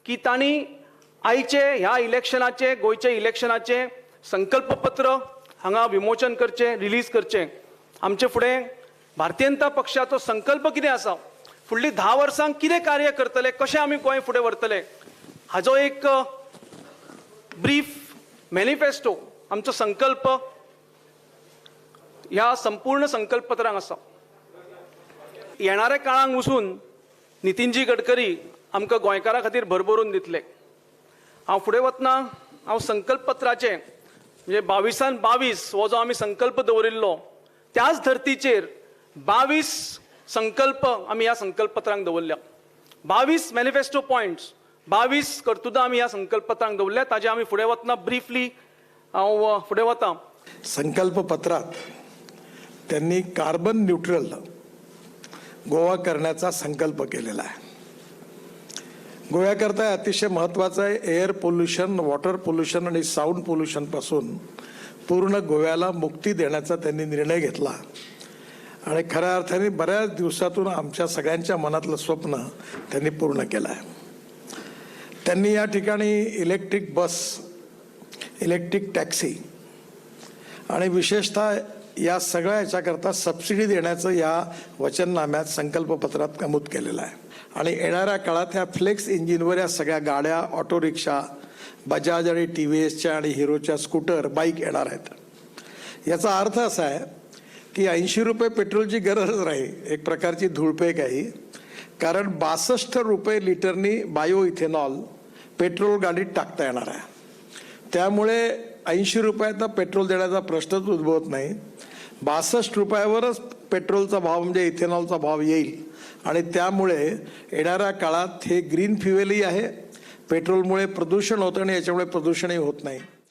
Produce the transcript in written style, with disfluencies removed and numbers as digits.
की तांणी आयचे ह्या इलेक्शनाचे गोयचे इलेक्शनाचे संकल्पपत्र हांगा विमोचन करचे रिलीज करचे आमचे फुडें भारतीय जनता पक्षाचो संकल्प कितें आसा फुडलीं 10 वर्सांक कितें कार्य करतले कशें आमी गोंय फुडें व्हरतले हाजो एक ब्रीफ मॅनिफेस्टो आमचो संकल्प ह्या संपूर्ण संकल्पपत्रांत आसा. येणाऱ्या काळांत वचून नितीनजी गडकरी आमकां गोंयकारां खातीर भरभरून दितले. हांव फुडें वतना हांव संकल्पपत्राचे म्हणजे 22 हो जो आमी संकल्प दवरिल्लो त्याच धर्तीचेर 22 संकल्प आमी ह्या संकल्पपत्रांक दवरल्या. 22 मॅनिफेस्टो पॉयंट्स 22 कर्तुदां आमी ह्या संकल्पपत्रांक दवरल्या. ताजे आमी फुडें वतना ब्रीफली हांव फुडें वता. संकल्पपत्रात त्यांनी कार्बन न्यूट्रल गोवा करण्याचा संकल्प केलेला आहे. गोव्याकरता अतिशय महत्त्वाचं आहे एअर पोल्युशन, वॉटर पोल्युशन आणि साऊंड पोल्युशन पासून पूर्ण गोव्याला मुक्ती देण्याचा त्यांनी निर्णय घेतला आणि खऱ्या अर्थाने बऱ्याच दिवसातून आमच्या सगळ्यांच्या मनातलं स्वप्न त्यांनी पूर्ण केलं आहे. त्यांनी या ठिकाणी इलेक्ट्रिक बस, इलेक्ट्रिक टॅक्सी आणि विशेषतः या सगळ्या याच्याकरता सबसिडी देण्याचं या वचननाम्यात संकल्पपत्रात नमूद केलेलं आहे. आणि येणाऱ्या काळात ह्या फ्लेक्स इंजिनवर या सगळ्या गाड्या, ऑटो रिक्षा, बजाज आणि TVSच्या आणि हिरोच्या स्कूटर, बाईक येणार आहेत. याचा अर्थ असा आहे की 80 रुपये पेट्रोलची गरजच नाही, एक प्रकारची धूळपेक आहे. कारण 62 रुपये लिटरनी बायो इथेनॉल पेट्रोल गाडीत टाकता येणार आहे. त्यामुळे 80 रुपयाचा पेट्रोल देण्याचा प्रश्नच उद्भवत नाही. 62 रुपयावरच पेट्रोलचा भाव म्हणजे इथेनॉलचा भाव येईल आणि त्यामुळे येणाऱ्या काळात हे ग्रीन फ्युएलही आहे. पेट्रोलमुळे प्रदूषण होतं आणि याच्यामुळे प्रदूषणही होत नाही.